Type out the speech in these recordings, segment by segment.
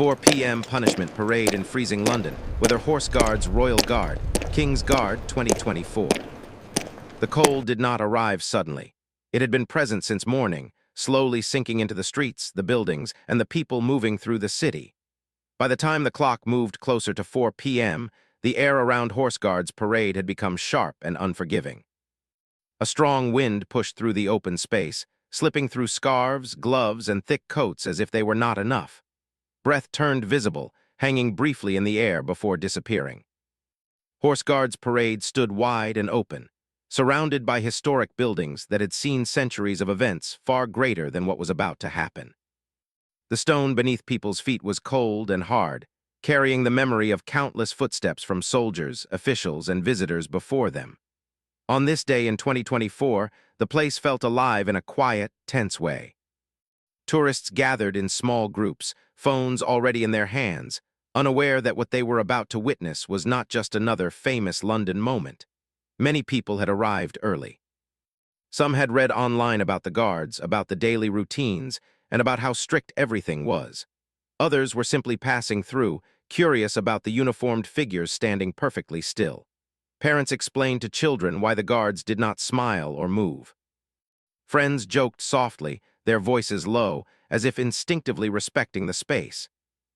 4 p.m. punishment parade in freezing London, with her Horse Guards Royal Guard, King's Guard 2024. The cold did not arrive suddenly. It had been present since morning, slowly sinking into the streets, the buildings, and the people moving through the city. By the time the clock moved closer to 4 p.m., the air around Horse Guards parade had become sharp and unforgiving. A strong wind pushed through the open space, slipping through scarves, gloves, and thick coats as if they were not enough. Breath turned visible, hanging briefly in the air before disappearing. Horse Guards parade stood wide and open, surrounded by historic buildings that had seen centuries of events far greater than what was about to happen. The stone beneath people's feet was cold and hard, carrying the memory of countless footsteps from soldiers, officials, and visitors before them. On this day in 2024, the place felt alive in a quiet, tense way. Tourists gathered in small groups, phones already in their hands, unaware that what they were about to witness was not just another famous London moment. Many people had arrived early. Some had read online about the guards, about the daily routines, and about how strict everything was. Others were simply passing through, curious about the uniformed figures standing perfectly still. Parents explained to children why the guards did not smile or move. Friends joked softly, their voices low, as if instinctively respecting the space.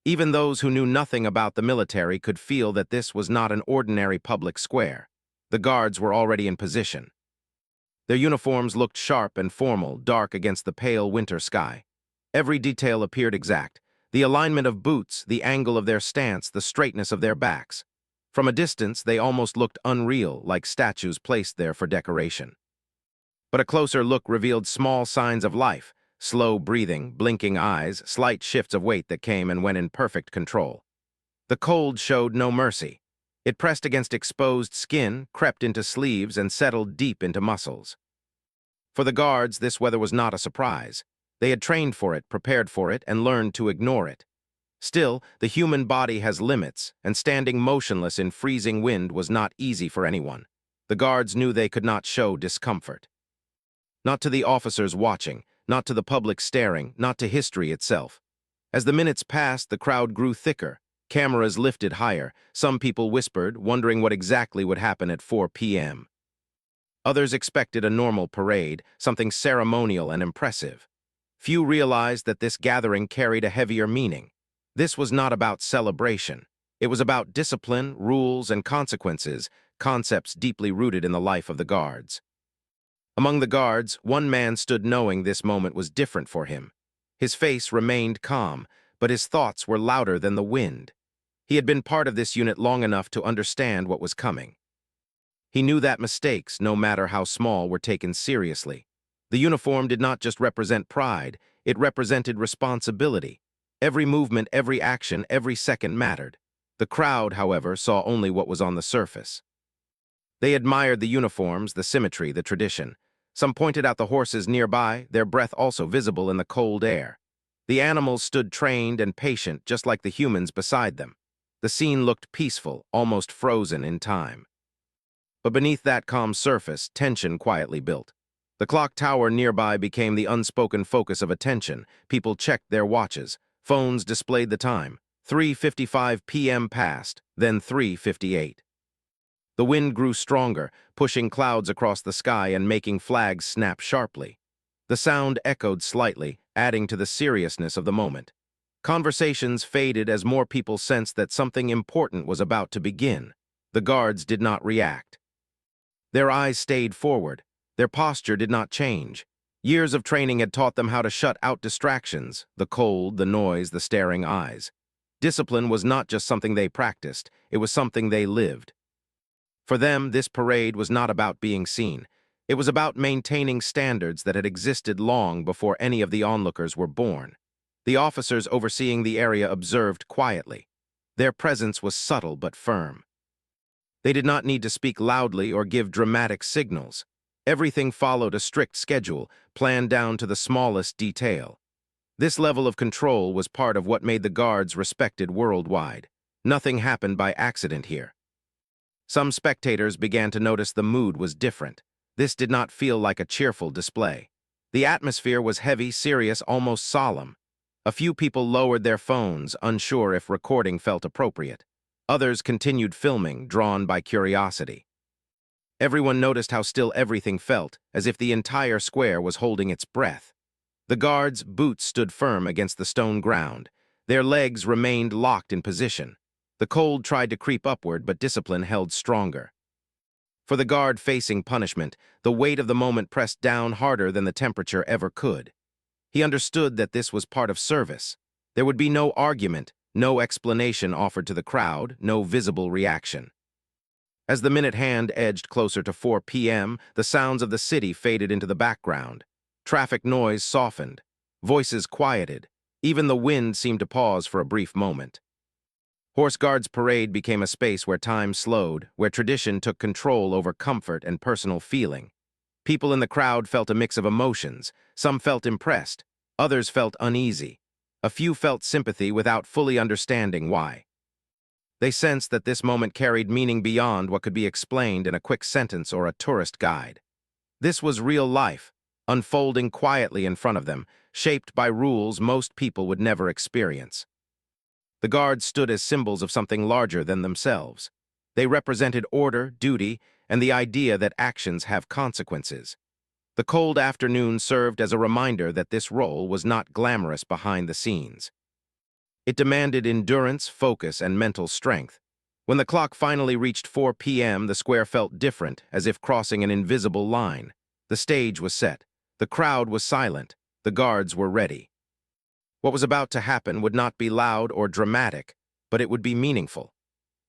Even those who knew nothing about the military could feel that this was not an ordinary public square. The guards were already in position. Their uniforms looked sharp and formal, dark against the pale winter sky. Every detail appeared exact: the alignment of boots, the angle of their stance, the straightness of their backs. From a distance, they almost looked unreal, like statues placed there for decoration. But a closer look revealed small signs of life: slow breathing, blinking eyes, slight shifts of weight that came and went in perfect control. The cold showed no mercy. It pressed against exposed skin, crept into sleeves, and settled deep into muscles. For the guards, this weather was not a surprise. They had trained for it, prepared for it, and learned to ignore it. Still, the human body has limits, and standing motionless in freezing wind was not easy for anyone. The guards knew they could not show discomfort. Not to the officers watching, not to the public staring, not to history itself. As the minutes passed, the crowd grew thicker. Cameras lifted higher. Some people whispered, wondering what exactly would happen at 4 p.m. Others expected a normal parade, something ceremonial and impressive. Few realized that this gathering carried a heavier meaning. This was not about celebration. It was about discipline, rules, and consequences, concepts deeply rooted in the life of the guards. Among the guards, one man stood knowing this moment was different for him. His face remained calm, but his thoughts were louder than the wind. He had been part of this unit long enough to understand what was coming. He knew that mistakes, no matter how small, were taken seriously. The uniform did not just represent pride, it represented responsibility. Every movement, every action, every second mattered. The crowd, however, saw only what was on the surface. They admired the uniforms, the symmetry, the tradition. Some pointed out the horses nearby, their breath also visible in the cold air. The animals stood trained and patient, just like the humans beside them. The scene looked peaceful, almost frozen in time. But beneath that calm surface, tension quietly built. The clock tower nearby became the unspoken focus of attention. People checked their watches. Phones displayed the time. 3:55 p.m. passed, then 3:58. The wind grew stronger, pushing clouds across the sky and making flags snap sharply. The sound echoed slightly, adding to the seriousness of the moment. Conversations faded as more people sensed that something important was about to begin. The guards did not react. Their eyes stayed forward. Their posture did not change. Years of training had taught them how to shut out distractions: the cold, the noise, the staring eyes. Discipline was not just something they practiced, it was something they lived. For them, this parade was not about being seen. It was about maintaining standards that had existed long before any of the onlookers were born. The officers overseeing the area observed quietly. Their presence was subtle but firm. They did not need to speak loudly or give dramatic signals. Everything followed a strict schedule, planned down to the smallest detail. This level of control was part of what made the guards respected worldwide. Nothing happened by accident here. Some spectators began to notice the mood was different. This did not feel like a cheerful display. The atmosphere was heavy, serious, almost solemn. A few people lowered their phones, unsure if recording felt appropriate. Others continued filming, drawn by curiosity. Everyone noticed how still everything felt, as if the entire square was holding its breath. The guards' boots stood firm against the stone ground. Their legs remained locked in position. The cold tried to creep upward, but discipline held stronger. For the guard facing punishment, the weight of the moment pressed down harder than the temperature ever could. He understood that this was part of service. There would be no argument, no explanation offered to the crowd, no visible reaction. As the minute hand edged closer to 4 p.m., the sounds of the city faded into the background. Traffic noise softened. Voices quieted. Even the wind seemed to pause for a brief moment. Horse Guards Parade became a space where time slowed, where tradition took control over comfort and personal feeling. People in the crowd felt a mix of emotions. Some felt impressed. Others felt uneasy. A few felt sympathy without fully understanding why. They sensed that this moment carried meaning beyond what could be explained in a quick sentence or a tourist guide. This was real life, unfolding quietly in front of them, shaped by rules most people would never experience. The guards stood as symbols of something larger than themselves. They represented order, duty, and the idea that actions have consequences. The cold afternoon served as a reminder that this role was not glamorous behind the scenes. It demanded endurance, focus, and mental strength. When the clock finally reached 4 p.m., the square felt different, as if crossing an invisible line. The stage was set. The crowd was silent. The guards were ready. What was about to happen would not be loud or dramatic, but it would be meaningful.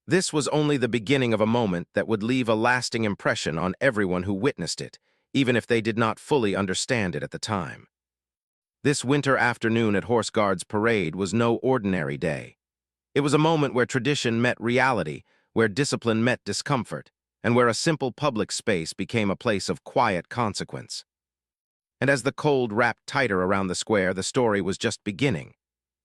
This was only the beginning of a moment that would leave a lasting impression on everyone who witnessed it, even if they did not fully understand it at the time. This winter afternoon at Horse Guards Parade was no ordinary day. It was a moment where tradition met reality, where discipline met discomfort, and where a simple public space became a place of quiet consequence. And as the cold wrapped tighter around the square, the story was just beginning.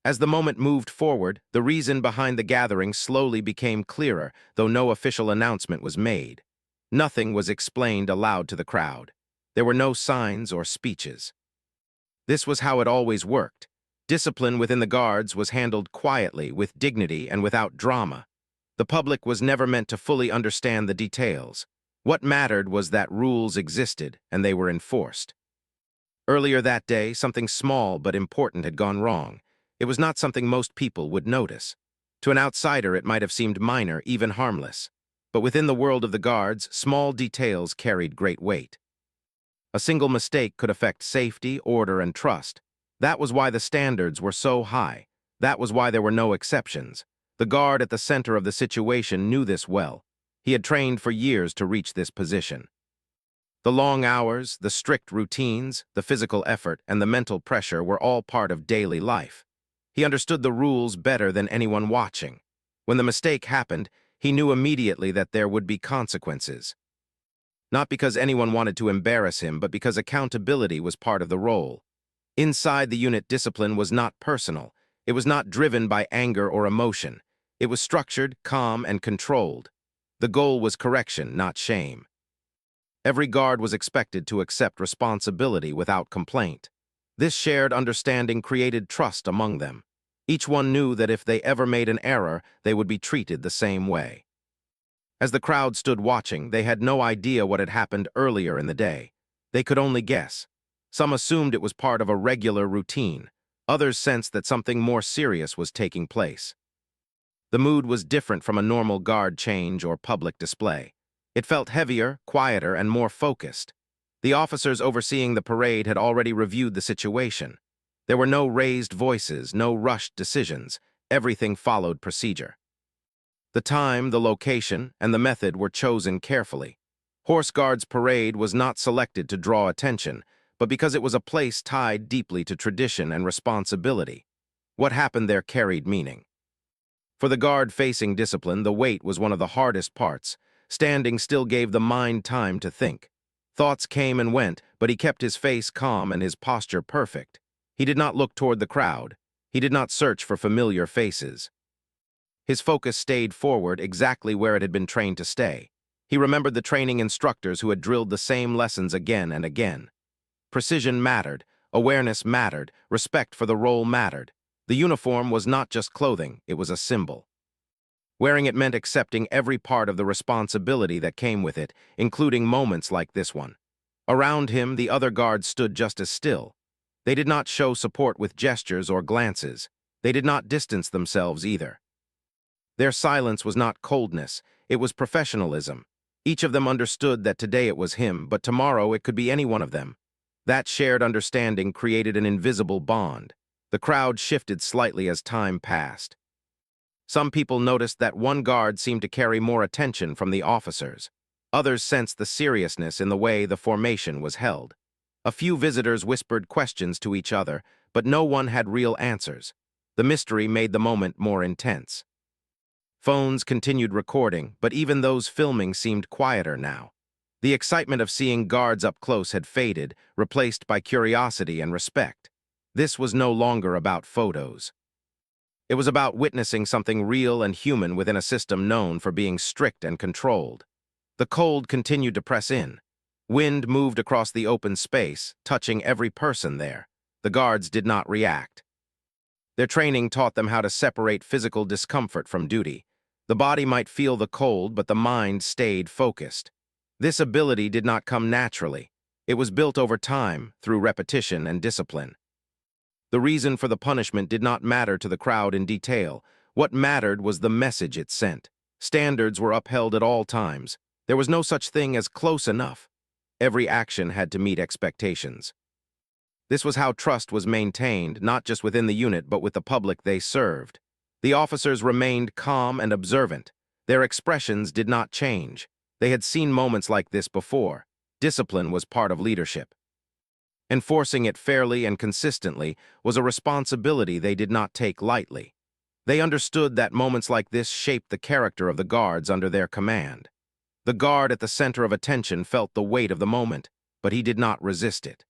As the moment moved forward, the reason behind the gathering slowly became clearer, though no official announcement was made. Nothing was explained aloud to the crowd. There were no signs or speeches. This was how it always worked. Discipline within the guards was handled quietly, with dignity, and without drama. The public was never meant to fully understand the details. What mattered was that rules existed, and they were enforced. Earlier that day, something small but important had gone wrong. It was not something most people would notice. To an outsider, it might have seemed minor, even harmless. But within the world of the guards, small details carried great weight. A single mistake could affect safety, order, and trust. That was why the standards were so high. That was why there were no exceptions. The guard at the center of the situation knew this well. He had trained for years to reach this position. The long hours, the strict routines, the physical effort, and the mental pressure were all part of daily life. He understood the rules better than anyone watching. When the mistake happened, he knew immediately that there would be consequences. Not because anyone wanted to embarrass him, but because accountability was part of the role. Inside the unit, discipline was not personal. It was not driven by anger or emotion. It was structured, calm, and controlled. The goal was correction, not shame. Every guard was expected to accept responsibility without complaint. This shared understanding created trust among them. Each one knew that if they ever made an error, they would be treated the same way. As the crowd stood watching, they had no idea what had happened earlier in the day. They could only guess. Some assumed it was part of a regular routine. Others sensed that something more serious was taking place. The mood was different from a normal guard change or public display. It felt heavier, quieter, and more focused. The officers overseeing the parade had already reviewed the situation. There were no raised voices, no rushed decisions. Everything followed procedure. The time, the location, and the method were chosen carefully. Horse Guards Parade was not selected to draw attention, but because it was a place tied deeply to tradition and responsibility. What happened there carried meaning. For the guard facing discipline, the wait was one of the hardest parts. Standing still gave the mind time to think. Thoughts came and went, but he kept his face calm and his posture perfect. He did not look toward the crowd. He did not search for familiar faces. His focus stayed forward, exactly where it had been trained to stay. He remembered the training instructors who had drilled the same lessons again and again. Precision mattered, awareness mattered, respect for the role mattered. The uniform was not just clothing, it was a symbol. Wearing it meant accepting every part of the responsibility that came with it, including moments like this one. Around him, the other guards stood just as still. They did not show support with gestures or glances. They did not distance themselves either. Their silence was not coldness, it was professionalism. Each of them understood that today it was him, but tomorrow it could be any one of them. That shared understanding created an invisible bond. The crowd shifted slightly as time passed. Some people noticed that one guard seemed to carry more attention from the officers. Others sensed the seriousness in the way the formation was held. A few visitors whispered questions to each other, but no one had real answers. The mystery made the moment more intense. Phones continued recording, but even those filming seemed quieter now. The excitement of seeing guards up close had faded, replaced by curiosity and respect. This was no longer about photos. It was about witnessing something real and human within a system known for being strict and controlled. The cold continued to press in. Wind moved across the open space, touching every person there. The guards did not react. Their training taught them how to separate physical discomfort from duty. The body might feel the cold, but the mind stayed focused. This ability did not come naturally. It was built over time, through repetition and discipline. The reason for the punishment did not matter to the crowd in detail. What mattered was the message it sent. Standards were upheld at all times. There was no such thing as close enough. Every action had to meet expectations. This was how trust was maintained, not just within the unit, but with the public they served. The officers remained calm and observant. Their expressions did not change. They had seen moments like this before. Discipline was part of leadership. Enforcing it fairly and consistently was a responsibility they did not take lightly. They understood that moments like this shaped the character of the guards under their command. The guard at the center of attention felt the weight of the moment, but he did not resist it.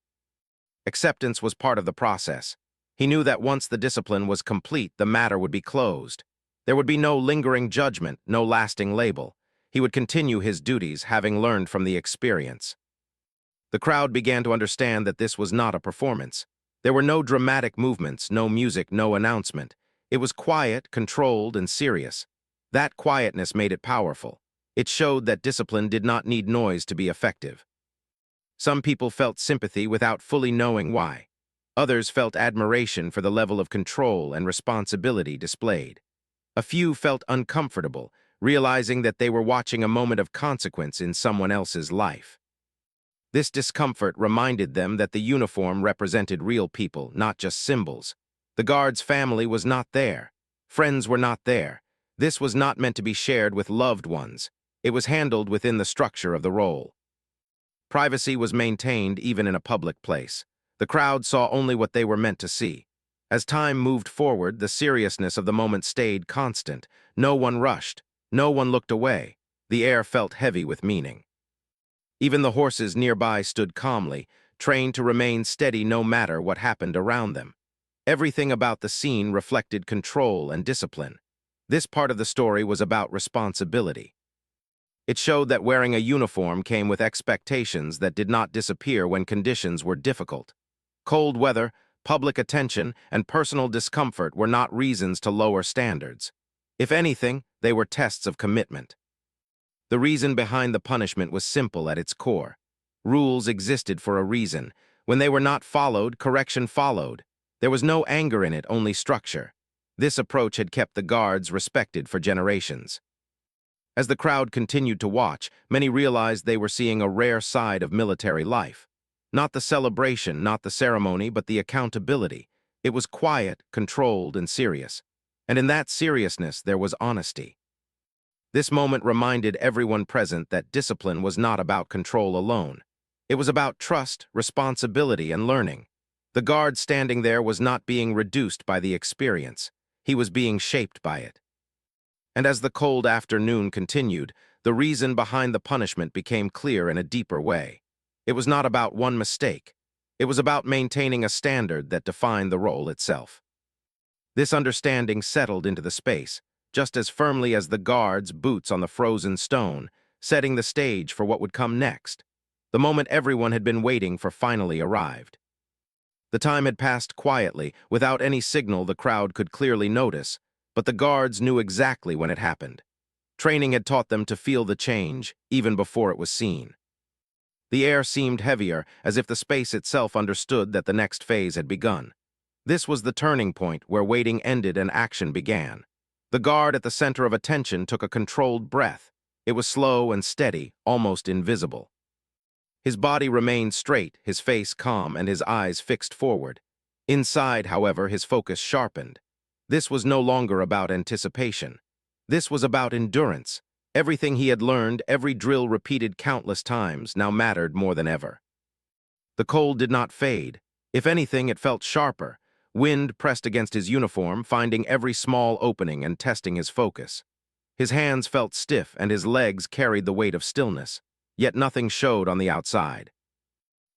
Acceptance was part of the process. He knew that once the discipline was complete, the matter would be closed. There would be no lingering judgment, no lasting label. He would continue his duties, having learned from the experience. The crowd began to understand that this was not a performance. There were no dramatic movements, no music, no announcement. It was quiet, controlled, and serious. That quietness made it powerful. It showed that discipline did not need noise to be effective. Some people felt sympathy without fully knowing why. Others felt admiration for the level of control and responsibility displayed. A few felt uncomfortable, realizing that they were watching a moment of consequence in someone else's life. This discomfort reminded them that the uniform represented real people, not just symbols. The guard's family was not there. Friends were not there. This was not meant to be shared with loved ones. It was handled within the structure of the role. Privacy was maintained even in a public place. The crowd saw only what they were meant to see. As time moved forward, the seriousness of the moment stayed constant. No one rushed. No one looked away. The air felt heavy with meaning. Even the horses nearby stood calmly, trained to remain steady no matter what happened around them. Everything about the scene reflected control and discipline. This part of the story was about responsibility. It showed that wearing a uniform came with expectations that did not disappear when conditions were difficult. Cold weather, public attention, and personal discomfort were not reasons to lower standards. If anything, they were tests of commitment. The reason behind the punishment was simple at its core. Rules existed for a reason. When they were not followed, correction followed. There was no anger in it, only structure. This approach had kept the guards respected for generations. As the crowd continued to watch, many realized they were seeing a rare side of military life. Not the celebration, not the ceremony, but the accountability. It was quiet, controlled, and serious. And in that seriousness, there was honesty. This moment reminded everyone present that discipline was not about control alone. It was about trust, responsibility, and learning. The guard standing there was not being reduced by the experience. He was being shaped by it. And as the cold afternoon continued, the reason behind the punishment became clear in a deeper way. It was not about one mistake. It was about maintaining a standard that defined the role itself. This understanding settled into the space, just as firmly as the guard's boots on the frozen stone, setting the stage for what would come next. The moment everyone had been waiting for finally arrived. The time had passed quietly, without any signal the crowd could clearly notice, but the guards knew exactly when it happened. Training had taught them to feel the change, even before it was seen. The air seemed heavier, as if the space itself understood that the next phase had begun. This was the turning point where waiting ended and action began. The guard at the center of attention took a controlled breath. It was slow and steady, almost invisible. His body remained straight, his face calm, and his eyes fixed forward. Inside, however, his focus sharpened. This was no longer about anticipation. This was about endurance. Everything he had learned, every drill repeated countless times, now mattered more than ever. The cold did not fade. If anything, it felt sharper. Wind pressed against his uniform, finding every small opening and testing his focus. His hands felt stiff and his legs carried the weight of stillness, yet nothing showed on the outside.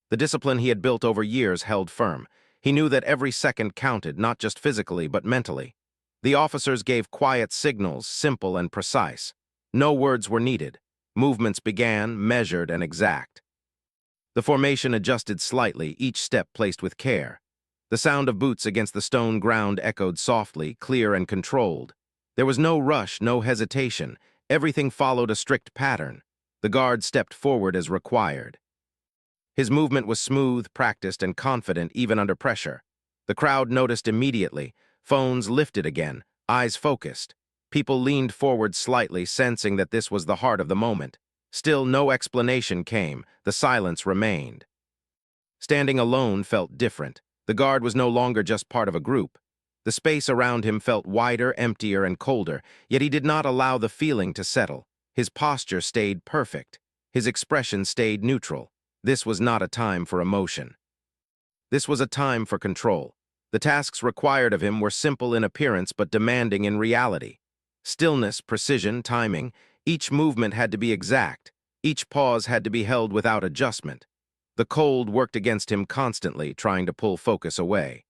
The discipline he had built over years held firm. He knew that every second counted, not just physically, but mentally. The officers gave quiet signals, simple and precise. No words were needed. Movements began, measured and exact. The formation adjusted slightly, each step placed with care. The sound of boots against the stone ground echoed softly, clear and controlled. There was no rush, no hesitation. Everything followed a strict pattern. The guard stepped forward as required. His movement was smooth, practiced, and confident even under pressure. The crowd noticed immediately. Phones lifted again, eyes focused. People leaned forward slightly, sensing that this was the heart of the moment. Still, no explanation came. The silence remained. Standing alone felt different. The guard was no longer just part of a group. The space around him felt wider, emptier, and colder, yet he did not allow the feeling to settle. His posture stayed perfect. His expression stayed neutral. This was not a time for emotion. This was a time for control. The tasks required of him were simple in appearance but demanding in reality. Stillness, precision, timing, each movement had to be exact. Each pause had to be held without adjustment. The cold worked against him constantly, trying to pull focus away.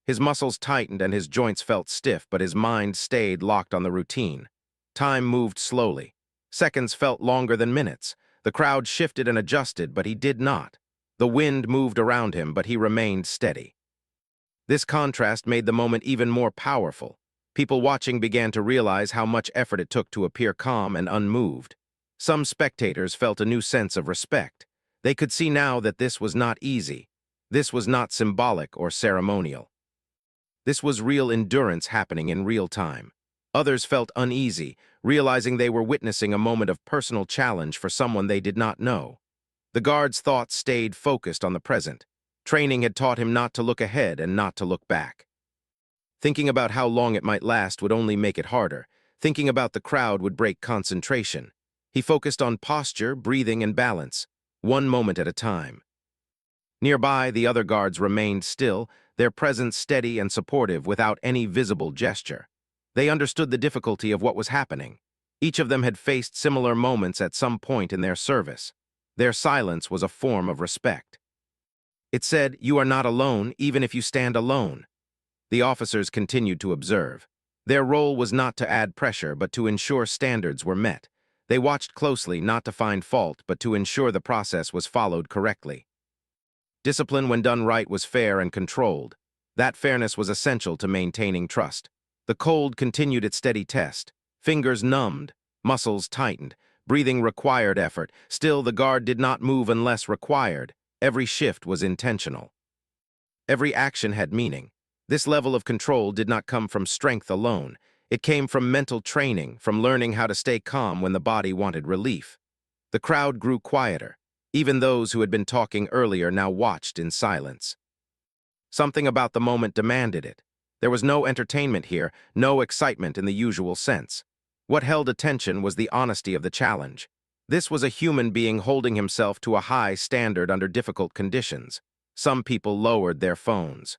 His muscles tightened and his joints felt stiff, but his mind stayed locked on the routine. Time moved slowly. Seconds felt longer than minutes. The crowd shifted and adjusted, but he did not. The wind moved around him, but he remained steady. This contrast made the moment even more powerful. People watching began to realize how much effort it took to appear calm and unmoved. Some spectators felt a new sense of respect. They could see now that this was not easy. This was not symbolic or ceremonial. This was real endurance happening in real time. Others felt uneasy, realizing they were witnessing a moment of personal challenge for someone they did not know. The guard's thoughts stayed focused on the present. Training had taught him not to look ahead and not to look back. Thinking about how long it might last would only make it harder. Thinking about the crowd would break concentration. He focused on posture, breathing, and balance, one moment at a time. Nearby, the other guards remained still, their presence steady and supportive without any visible gesture. They understood the difficulty of what was happening. Each of them had faced similar moments at some point in their service. Their silence was a form of respect. It said, "You are not alone, even if you stand alone." The officers continued to observe. Their role was not to add pressure, but to ensure standards were met. They watched closely, not to find fault, but to ensure the process was followed correctly. Discipline, when done right, was fair and controlled. That fairness was essential to maintaining trust. The cold continued its steady test. Fingers numbed, muscles tightened, breathing required effort. Still, the guard did not move unless required. Every shift was intentional. Every action had meaning. This level of control did not come from strength alone. It came from mental training, from learning how to stay calm when the body wanted relief. The crowd grew quieter. Even those who had been talking earlier now watched in silence. Something about the moment demanded it. There was no entertainment here, no excitement in the usual sense. What held attention was the honesty of the challenge. This was a human being holding himself to a high standard under difficult conditions. Some people lowered their phones.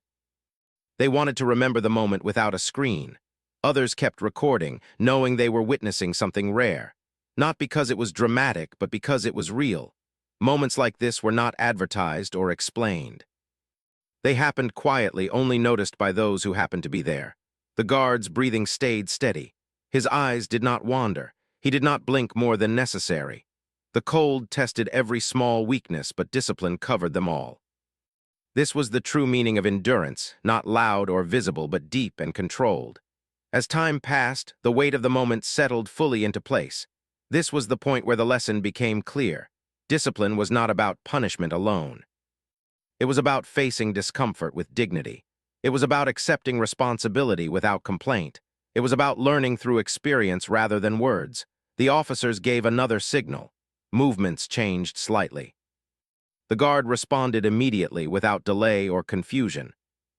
They wanted to remember the moment without a screen. Others kept recording, knowing they were witnessing something rare. Not because it was dramatic, but because it was real. Moments like this were not advertised or explained. They happened quietly, only noticed by those who happened to be there. The guard's breathing stayed steady. His eyes did not wander. He did not blink more than necessary. The cold tested every small weakness, but discipline covered them all. This was the true meaning of endurance, not loud or visible, but deep and controlled. As time passed, the weight of the moment settled fully into place. This was the point where the lesson became clear. Discipline was not about punishment alone. It was about facing discomfort with dignity. It was about accepting responsibility without complaint. It was about learning through experience rather than words. The officers gave another signal. Movements changed slightly. The guard responded immediately without delay or confusion.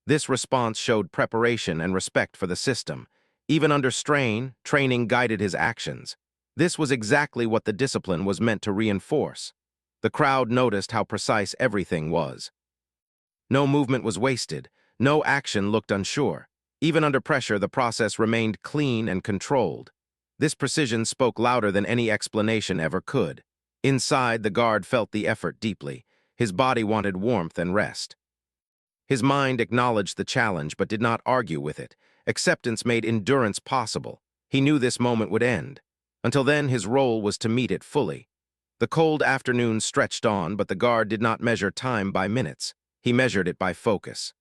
This response showed preparation and respect for the system. Even under strain, training guided his actions. This was exactly what the discipline was meant to reinforce. The crowd noticed how precise everything was. No movement was wasted. No action looked unsure. Even under pressure, the process remained clean and controlled. This precision spoke louder than any explanation ever could. Inside, the guard felt the effort deeply. His body wanted warmth and rest. His mind acknowledged the challenge but did not argue with it. Acceptance made endurance possible. He knew this moment would end. Until then, his role was to meet it fully. The cold afternoon stretched on, but the guard did not measure time by minutes. He measured it by focus.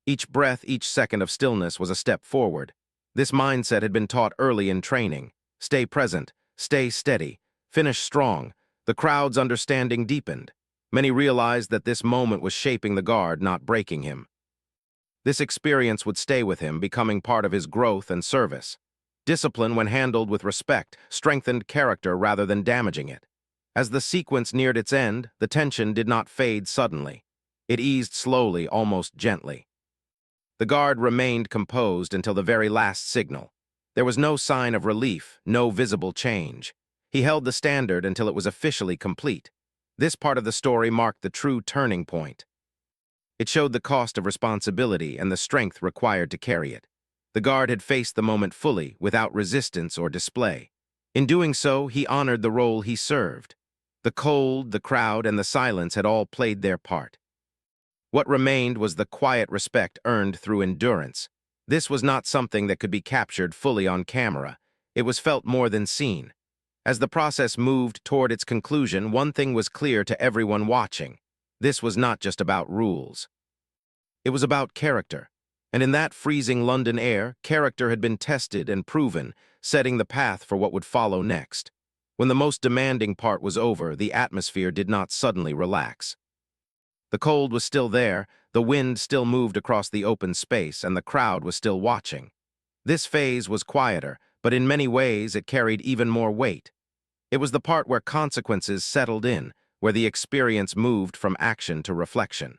Each breath, each second of stillness was a step forward. This mindset had been taught early in training. Stay present, stay steady, finish strong. The crowd's understanding deepened. Many realized that this moment was shaping the guard, not breaking him. This experience would stay with him, becoming part of his growth and service. Discipline, when handled with respect, strengthened character rather than damaging it. As the sequence neared its end, the tension did not fade suddenly. It eased slowly, almost gently. The guard remained composed until the very last signal. There was no sign of relief, no visible change. He held the standard until it was officially complete. This part of the story marked the true turning point. It showed the cost of responsibility and the strength required to carry it. The guard had faced the moment fully, without resistance or display. In doing so, he honored the role he served. The cold, the crowd, and the silence had all played their part. What remained was the quiet respect earned through endurance. This was not something that could be captured fully on camera. It was felt more than seen. As the process moved toward its conclusion, one thing was clear to everyone watching. This was not just about rules. It was about character. And in that freezing London air, character had been tested and proven, setting the path for what would follow next. When the most demanding part was over, the atmosphere did not suddenly relax. The cold was still there, the wind still moved across the open space, and the crowd was still watching. This phase was quieter, but in many ways it carried even more weight. It was the part where consequences settled in, where the experience moved from action to reflection.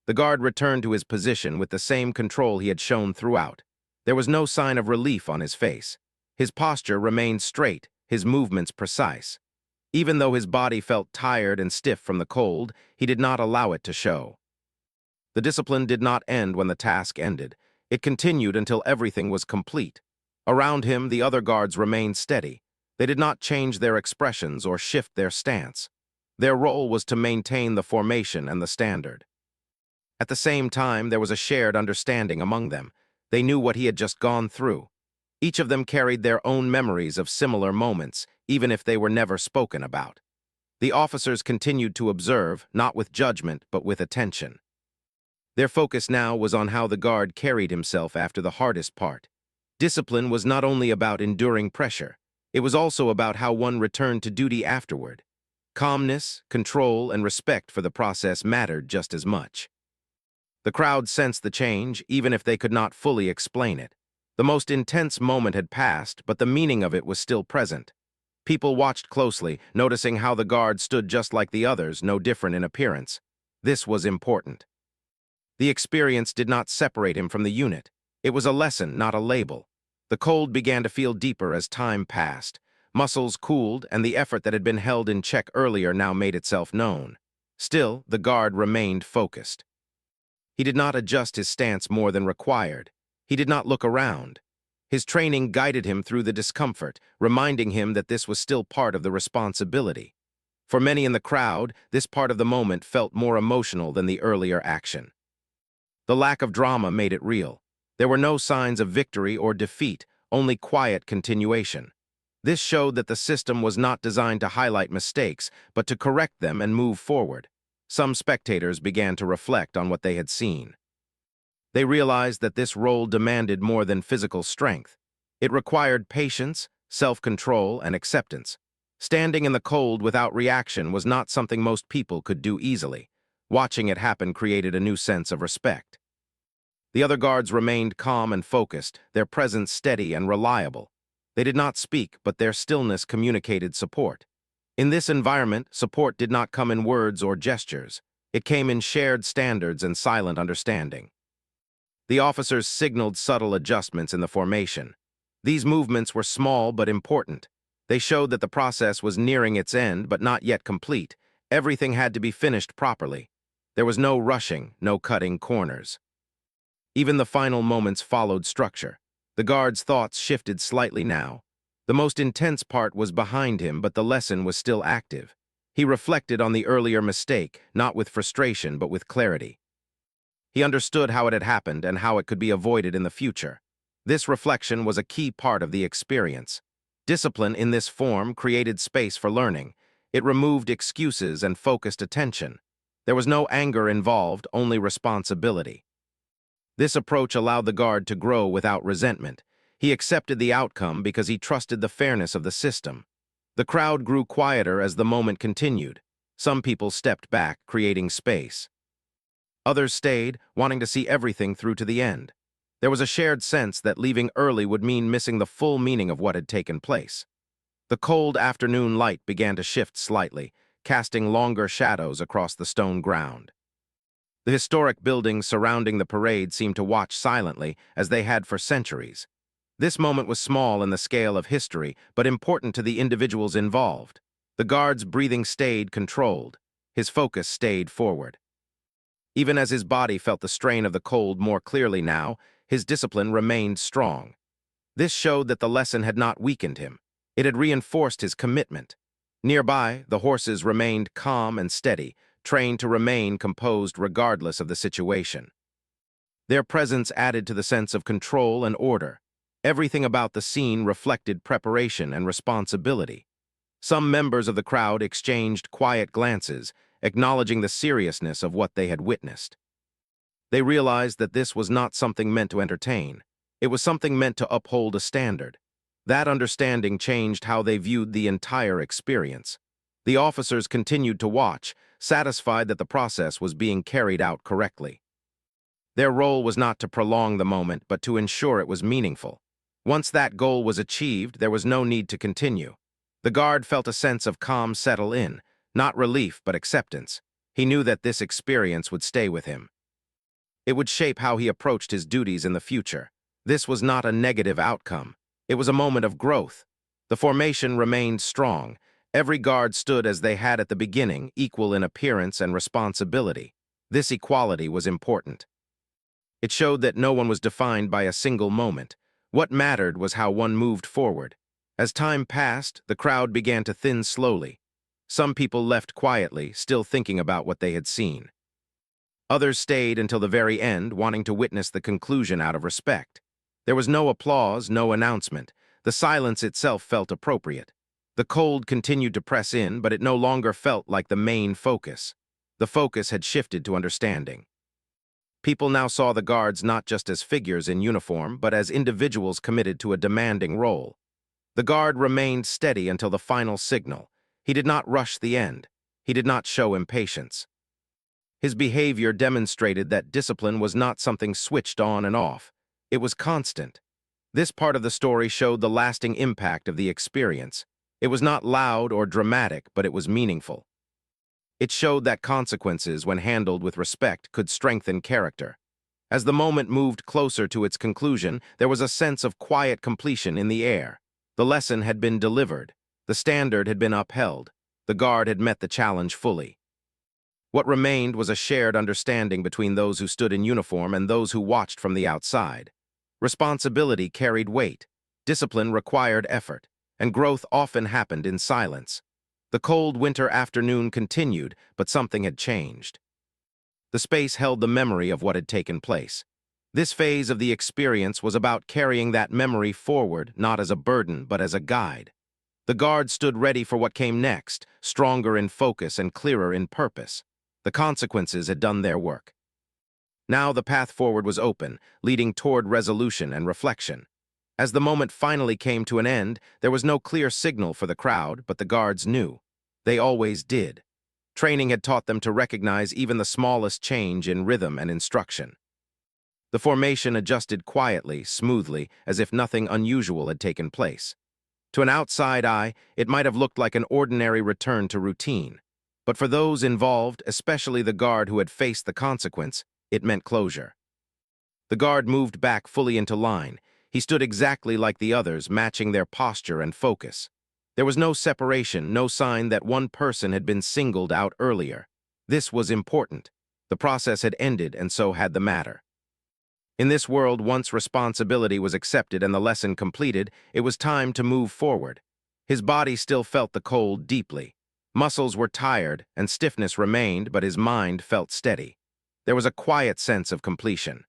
The guard returned to his position with the same control he had shown throughout. There was no sign of relief on his face. His posture remained straight, his movements precise. Even though his body felt tired and stiff from the cold, he did not allow it to show. The discipline did not end when the task ended. It continued until everything was complete. Around him, the other guards remained steady. They did not change their expressions or shift their stance. Their role was to maintain the formation and the standard. At the same time, there was a shared understanding among them. They knew what he had just gone through. Each of them carried their own memories of similar moments, even if they were never spoken about. The officers continued to observe, not with judgment, but with attention. Their focus now was on how the guard carried himself after the hardest part. Discipline was not only about enduring pressure, it was also about how one returned to duty afterward. Calmness, control, and respect for the process mattered just as much. The crowd sensed the change, even if they could not fully explain it. The most intense moment had passed, but the meaning of it was still present. People watched closely, noticing how the guard stood just like the others, no different in appearance. This was important. The experience did not separate him from the unit. It was a lesson, not a label. The cold began to feel deeper as time passed. Muscles cooled, and the effort that had been held in check earlier now made itself known. Still, the guard remained focused. He did not adjust his stance more than required. He did not look around. His training guided him through the discomfort, reminding him that this was still part of the responsibility. For many in the crowd, this part of the moment felt more emotional than the earlier action. The lack of drama made it real. There were no signs of victory or defeat, only quiet continuation. This showed that the system was not designed to highlight mistakes, but to correct them and move forward. Some spectators began to reflect on what they had seen. They realized that this role demanded more than physical strength. It required patience, self-control, and acceptance. Standing in the cold without reaction was not something most people could do easily. Watching it happen created a new sense of respect. The other guards remained calm and focused, their presence steady and reliable. They did not speak, but their stillness communicated support. In this environment, support did not come in words or gestures. It came in shared standards and silent understanding. The officers signaled subtle adjustments in the formation. These movements were small but important. They showed that the process was nearing its end but not yet complete. Everything had to be finished properly. There was no rushing, no cutting corners. Even the final moments followed structure. The guard's thoughts shifted slightly now. The most intense part was behind him, but the lesson was still active. He reflected on the earlier mistake, not with frustration but with clarity. He understood how it had happened and how it could be avoided in the future. This reflection was a key part of the experience. Discipline in this form created space for learning. It removed excuses and focused attention. There was no anger involved, only responsibility. This approach allowed the guard to grow without resentment. He accepted the outcome because he trusted the fairness of the system. The crowd grew quieter as the moment continued. Some people stepped back, creating space. Others stayed, wanting to see everything through to the end. There was a shared sense that leaving early would mean missing the full meaning of what had taken place. The cold afternoon light began to shift slightly, casting longer shadows across the stone ground. The historic buildings surrounding the parade seemed to watch silently, as they had for centuries. This moment was small in the scale of history, but important to the individuals involved. The guard's breathing stayed controlled. His focus stayed forward. Even as his body felt the strain of the cold more clearly now, his discipline remained strong. This showed that the lesson had not weakened him. It had reinforced his commitment. Nearby, the horses remained calm and steady, trained to remain composed regardless of the situation. Their presence added to the sense of control and order. Everything about the scene reflected preparation and responsibility. Some members of the crowd exchanged quiet glances, acknowledging the seriousness of what they had witnessed. They realized that this was not something meant to entertain. It was something meant to uphold a standard. That understanding changed how they viewed the entire experience. The officers continued to watch, satisfied that the process was being carried out correctly. Their role was not to prolong the moment, but to ensure it was meaningful. Once that goal was achieved, there was no need to continue. The guard felt a sense of calm settle in, not relief but acceptance. He knew that this experience would stay with him. It would shape how he approached his duties in the future. This was not a negative outcome. It was a moment of growth. The formation remained strong. Every guard stood as they had at the beginning, equal in appearance and responsibility. This equality was important. It showed that no one was defined by a single moment. What mattered was how one moved forward. As time passed, the crowd began to thin slowly. Some people left quietly, still thinking about what they had seen. Others stayed until the very end, wanting to witness the conclusion out of respect. There was no applause, no announcement. The silence itself felt appropriate. The cold continued to press in, but it no longer felt like the main focus. The focus had shifted to understanding. People now saw the guards not just as figures in uniform, but as individuals committed to a demanding role. The guard remained steady until the final signal. He did not rush the end. He did not show impatience. His behavior demonstrated that discipline was not something switched on and off. It was constant. This part of the story showed the lasting impact of the experience. It was not loud or dramatic, but it was meaningful. It showed that consequences, when handled with respect, could strengthen character. As the moment moved closer to its conclusion, there was a sense of quiet completion in the air. The lesson had been delivered. The standard had been upheld. The guard had met the challenge fully. What remained was a shared understanding between those who stood in uniform and those who watched from the outside. Responsibility carried weight. Discipline required effort, and growth often happened in silence. The cold winter afternoon continued, but something had changed. The space held the memory of what had taken place. This phase of the experience was about carrying that memory forward, not as a burden, but as a guide. The guard stood ready for what came next, stronger in focus and clearer in purpose. The consequences had done their work. Now the path forward was open, leading toward resolution and reflection. As the moment finally came to an end, there was no clear signal for the crowd, but the guards knew. They always did. Training had taught them to recognize even the smallest change in rhythm and instruction. The formation adjusted quietly, smoothly, as if nothing unusual had taken place. To an outside eye, it might have looked like an ordinary return to routine. But for those involved, especially the guard who had faced the consequence, it meant closure. The guard moved back fully into line. He stood exactly like the others, matching their posture and focus. There was no separation, no sign that one person had been singled out earlier. This was important. The process had ended, and so had the matter. In this world, once responsibility was accepted and the lesson completed, it was time to move forward. His body still felt the cold deeply. Muscles were tired, and stiffness remained, but his mind felt steady. There was a quiet sense of completion.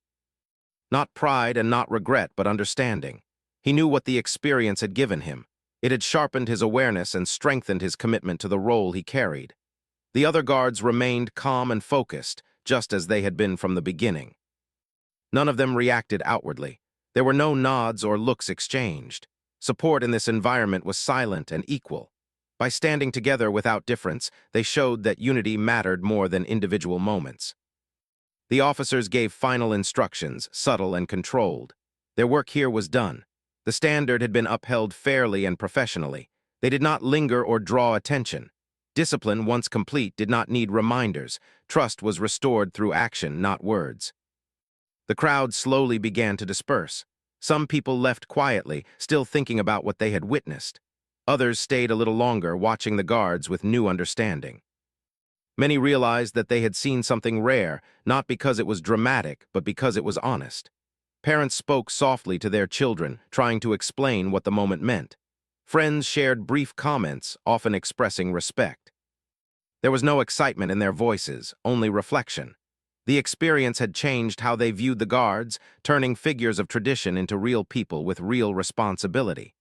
Not pride and not regret, but understanding. He knew what the experience had given him. It had sharpened his awareness and strengthened his commitment to the role he carried. The other guards remained calm and focused, just as they had been from the beginning. None of them reacted outwardly. There were no nods or looks exchanged. Support in this environment was silent and equal. By standing together without difference, they showed that unity mattered more than individual moments. The officers gave final instructions, subtle and controlled. Their work here was done. The standard had been upheld fairly and professionally. They did not linger or draw attention. Discipline, once complete, did not need reminders. Trust was restored through action, not words. The crowd slowly began to disperse. Some people left quietly, still thinking about what they had witnessed. Others stayed a little longer, watching the guards with new understanding. Many realized that they had seen something rare, not because it was dramatic, but because it was honest. Parents spoke softly to their children, trying to explain what the moment meant. Friends shared brief comments, often expressing respect. There was no excitement in their voices, only reflection. The experience had changed how they viewed the guards, turning figures of tradition into real people with real responsibility.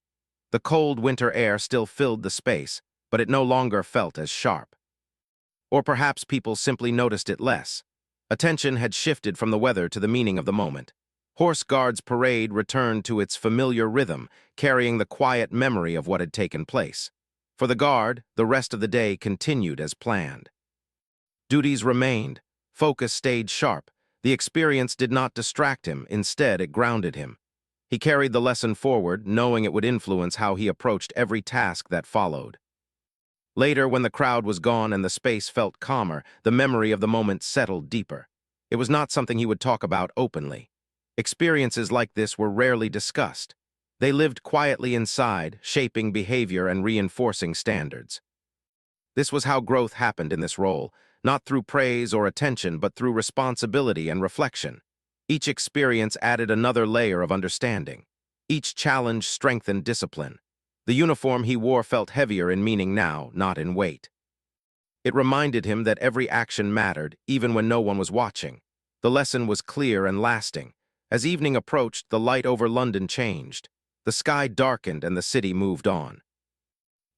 The cold winter air still filled the space, but it no longer felt as sharp. Or perhaps people simply noticed it less. Attention had shifted from the weather to the meaning of the moment. Horse Guards Parade returned to its familiar rhythm, carrying the quiet memory of what had taken place. For the guard, the rest of the day continued as planned. Duties remained. Focus stayed sharp. The experience did not distract him, instead it grounded him. He carried the lesson forward, knowing it would influence how he approached every task that followed. Later, when the crowd was gone and the space felt calmer, the memory of the moment settled deeper. It was not something he would talk about openly. Experiences like this were rarely discussed. They lived quietly inside, shaping behavior and reinforcing standards. This was how growth happened in this role, not through praise or attention, but through responsibility and reflection. Each experience added another layer of understanding. Each challenge strengthened discipline. The uniform he wore felt heavier in meaning now, not in weight. It reminded him that every action mattered, even when no one was watching. The lesson was clear and lasting. As evening approached, the light over London changed. The sky darkened and the city moved on.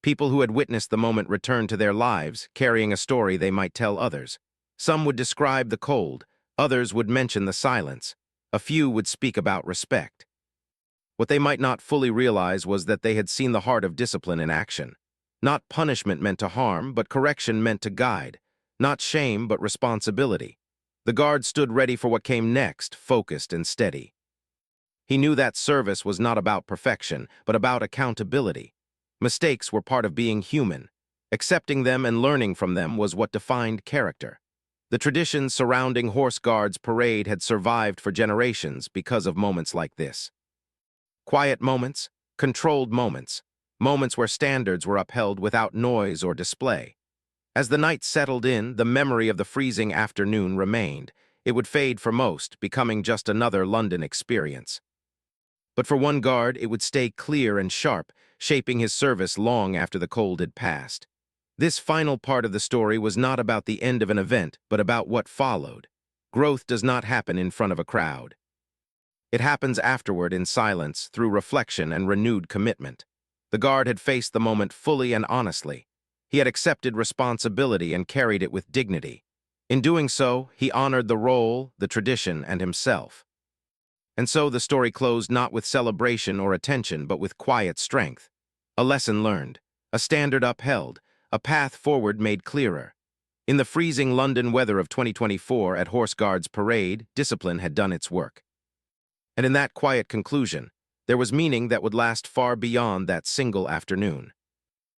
People who had witnessed the moment returned to their lives, carrying a story they might tell others. Some would describe the cold, others would mention the silence. A few would speak about respect. What they might not fully realize was that they had seen the heart of discipline in action. Not punishment meant to harm, but correction meant to guide. Not shame, but responsibility. The guard stood ready for what came next, focused and steady. He knew that service was not about perfection, but about accountability. Mistakes were part of being human. Accepting them and learning from them was what defined character. The traditions surrounding Horse Guards Parade had survived for generations because of moments like this. Quiet moments, controlled moments, moments where standards were upheld without noise or display. As the night settled in, the memory of the freezing afternoon remained. It would fade for most, becoming just another London experience. But for one guard, it would stay clear and sharp, shaping his service long after the cold had passed. This final part of the story was not about the end of an event, but about what followed. Growth does not happen in front of a crowd. It happens afterward in silence, through reflection and renewed commitment. The guard had faced the moment fully and honestly. He had accepted responsibility and carried it with dignity. In doing so, he honored the role, the tradition, and himself. And so the story closed not with celebration or attention, but with quiet strength. A lesson learned, a standard upheld, a path forward made clearer. In the freezing London weather of 2024 at Horse Guards Parade, discipline had done its work. And in that quiet conclusion, there was meaning that would last far beyond that single afternoon.